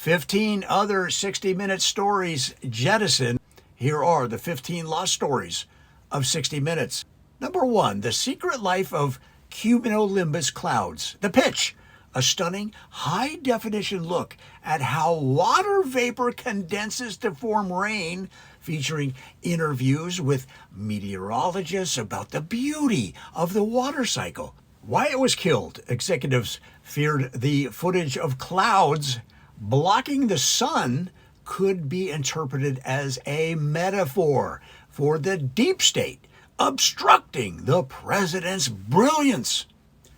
15 other 60-minute stories jettisoned. Here are the 15 lost stories of 60 Minutes. Number 1, The Secret Life of Cumulonimbus Clouds. The pitch, a stunning, high-definition look at how water vapor condenses to form rain, featuring interviews with meteorologists about the beauty of the water cycle. Why it was killed. Executives feared the footage of clouds blocking the sun could be interpreted as a metaphor for the deep state obstructing the president's brilliance.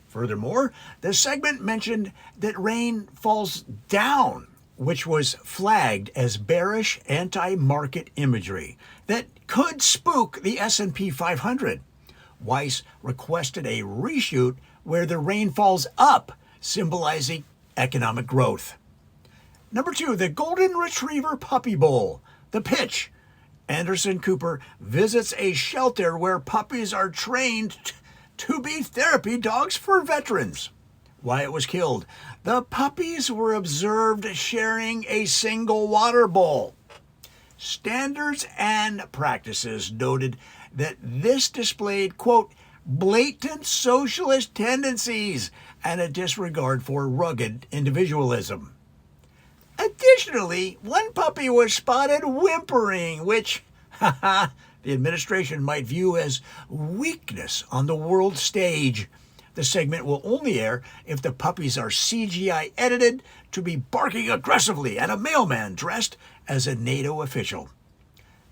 Furthermore, the segment mentioned that rain falls down, which was flagged as bearish anti-market imagery that could spook the S&P 500. Weiss requested a reshoot where the rain falls up, symbolizing economic growth. Number 2, the Golden Retriever Puppy Bowl. The pitch, Anderson Cooper visits a shelter where puppies are trained to be therapy dogs for veterans. Why it was killed. The puppies were observed sharing a single water bowl. Standards and practices noted that this displayed, quote, blatant socialist tendencies and a disregard for rugged individualism. Additionally, one puppy was spotted whimpering, which the administration might view as weakness on the world stage. The segment will only air if the puppies are CGI edited to be barking aggressively at a mailman dressed as a NATO official.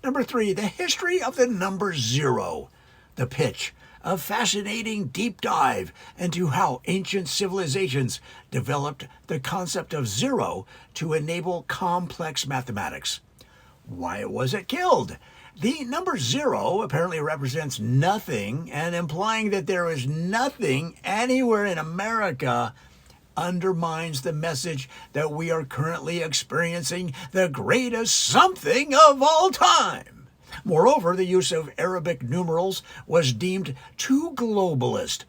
Number 3, the history of the number 0. The pitch, a fascinating deep dive into how ancient civilizations developed the concept of zero to enable complex mathematics. Why was it killed? The number 0 apparently represents nothing, and implying that there is nothing anywhere in America undermines the message that we are currently experiencing the greatest something of all time. Moreover, the use of Arabic numerals was deemed too globalist.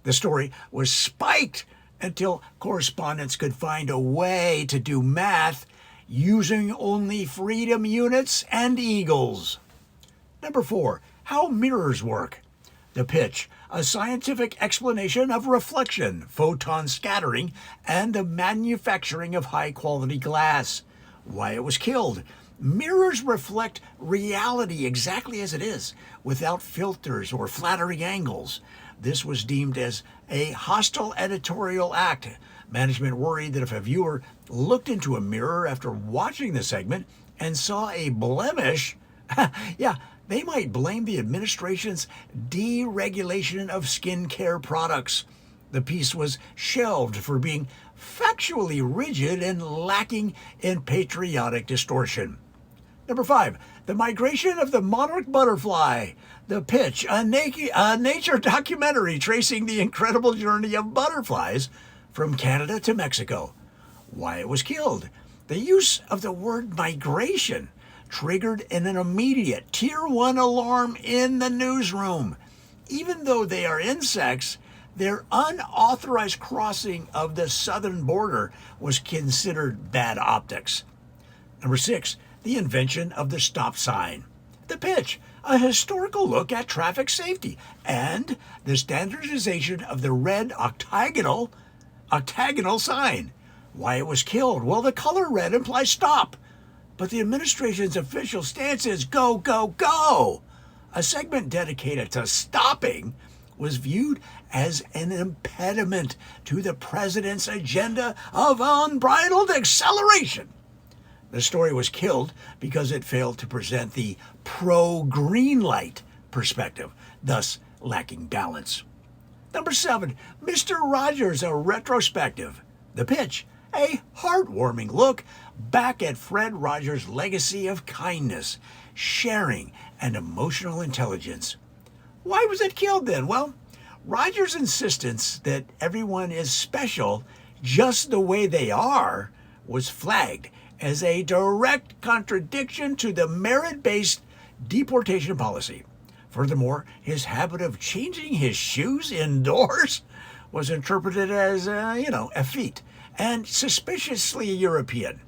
The story was spiked until correspondents could find a way to do math using only freedom units and eagles. Number 4, how mirrors work. The pitch, a scientific explanation of reflection, photon scattering, and the manufacturing of high-quality glass. Why it was killed. Mirrors reflect reality exactly as it is, without filters or flattering angles. This was deemed as a hostile editorial act. Management worried that if a viewer looked into a mirror after watching the segment and saw a blemish, they might blame the administration's deregulation of skincare products. The piece was shelved for being factually rigid and lacking in patriotic distortion. Number 5, the migration of the monarch butterfly. The pitch, a nature documentary tracing the incredible journey of butterflies from Canada to Mexico. Why it was killed. The use of the word migration triggered an immediate Tier 1 alarm in the newsroom. Even though they are insects, their unauthorized crossing of the southern border was considered bad optics. Number 6, the invention of the stop sign. The pitch, a historical look at traffic safety, and the standardization of the red octagonal sign. Why it was killed? Well, the color red implies stop, but the administration's official stance is go, go, go. A segment dedicated to stopping was viewed as an impediment to the president's agenda of unbridled acceleration. The story was killed because it failed to present the pro-green light perspective, thus lacking balance. Number 7, Mr. Rogers, a retrospective. The pitch, a heartwarming look back at Fred Rogers' legacy of kindness, sharing, and emotional intelligence. Why was it killed then? Well, Rogers' insistence that everyone is special just the way they are was flagged as a direct contradiction to the merit-based deportation policy. Furthermore, his habit of changing his shoes indoors was interpreted as, effete and suspiciously European.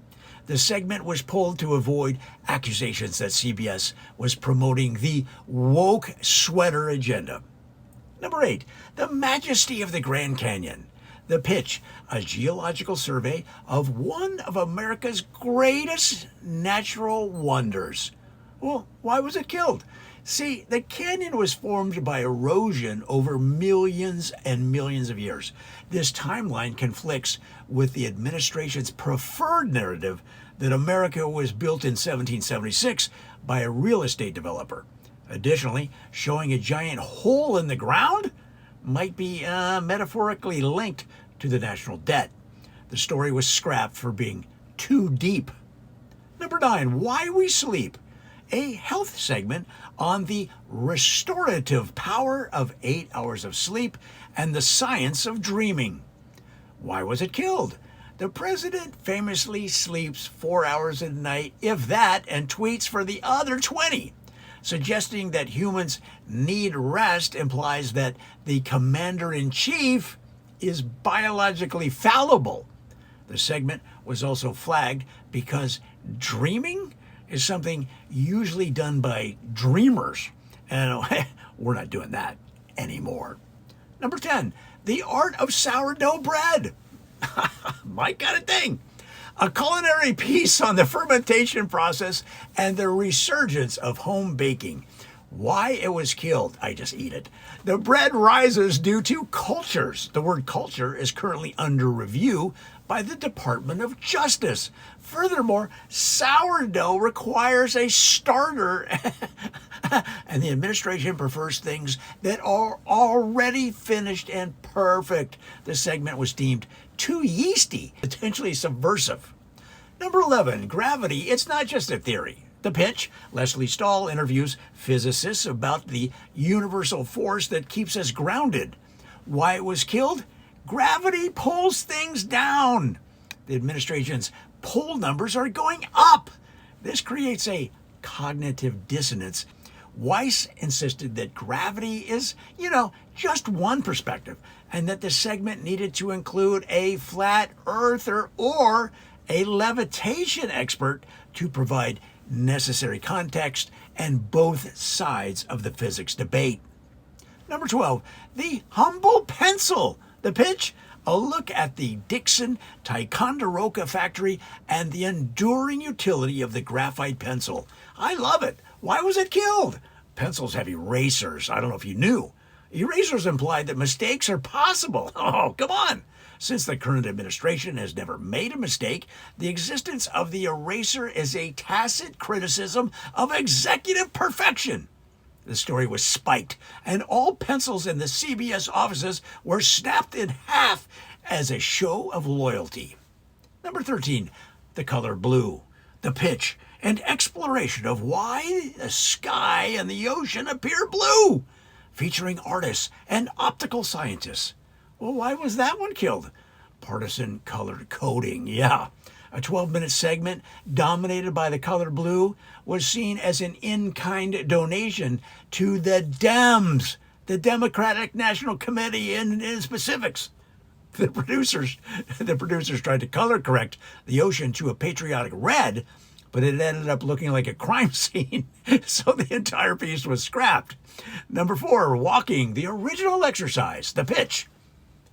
The segment was pulled to avoid accusations that CBS was promoting the woke sweater agenda. Number 8, the majesty of the Grand Canyon. The pitch, a geological survey of one of America's greatest natural wonders. Well, why was it killed? See, the canyon was formed by erosion over millions and millions of years. This timeline conflicts with the administration's preferred narrative that America was built in 1776 by a real estate developer. Additionally, showing a giant hole in the ground might be metaphorically linked to the national debt. The story was scrapped for being too deep. Number 9, why we sleep. A health segment on the restorative power of 8 hours of sleep and the science of dreaming. Why was it killed? The president famously sleeps 4 hours a night, if that, and tweets for the other 20. Suggesting that humans need rest implies that the commander-in-chief is biologically fallible. The segment was also flagged because dreaming is something usually done by dreamers, and we're not doing that anymore. Number 10, the art of sourdough bread. My kind of thing. A culinary piece on the fermentation process and the resurgence of home baking. Why it was killed, I just eat it. The bread rises due to cultures. The word culture is currently under review by the Department of Justice. Furthermore, sourdough requires a starter, and the administration prefers things that are already finished and perfect. The segment was deemed too yeasty, potentially subversive. Number 11, gravity. It's not just a theory. The pitch, Leslie Stahl interviews physicists about the universal force that keeps us grounded. Why it was killed? Gravity pulls things down. The administration's poll numbers are going up. This creates a cognitive dissonance. Weiss insisted that gravity is, just one perspective, and that the segment needed to include a flat earther or a levitation expert to provide necessary context and both sides of the physics debate. Number 12, the humble pencil. The pitch, a look at the Dixon Ticonderoga factory and the enduring utility of the graphite pencil. I love it. Why was it killed? Pencils have erasers. I don't know if you knew. Erasers imply that mistakes are possible. Oh, come on. Since the current administration has never made a mistake, the existence of the eraser is a tacit criticism of executive perfection. The story was spiked, and all pencils in the CBS offices were snapped in half as a show of loyalty. Number 13, the color blue. The pitch, an exploration of why the sky and the ocean appear blue, featuring artists and optical scientists. Well, why was that one killed? Partisan color coding, yeah. A 12-minute segment dominated by the color blue was seen as an in-kind donation to the Dems, the Democratic National Committee in specifics. The producers tried to color correct the ocean to a patriotic red, but it ended up looking like a crime scene, so the entire piece was scrapped. Number 4, walking, the original exercise, the pitch.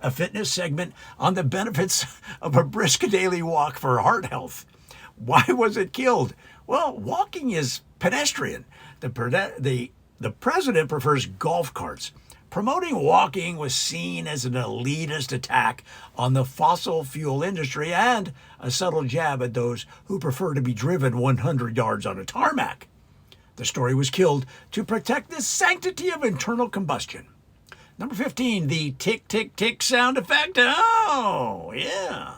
A fitness segment on the benefits of a brisk daily walk for heart health. Why was it killed? Well, walking is pedestrian. The president prefers golf carts. Promoting walking was seen as an elitist attack on the fossil fuel industry and a subtle jab at those who prefer to be driven 100 yards on a tarmac. The story was killed to protect the sanctity of internal combustion. Number 15, the tick, tick, tick sound effect. Oh, yeah.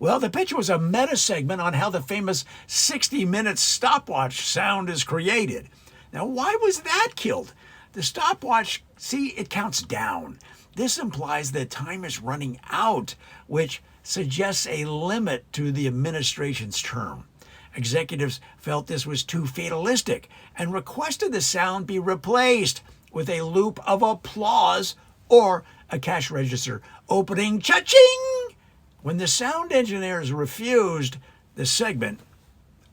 Well, the pitch was a meta segment on how the famous 60-minute stopwatch sound is created. Now, why was that killed? The stopwatch, see, it counts down. This implies that time is running out, which suggests a limit to the administration's term. Executives felt this was too fatalistic and requested the sound be replaced with a loop of applause or a cash register opening cha-ching. When the sound engineers refused, the segment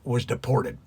was deported.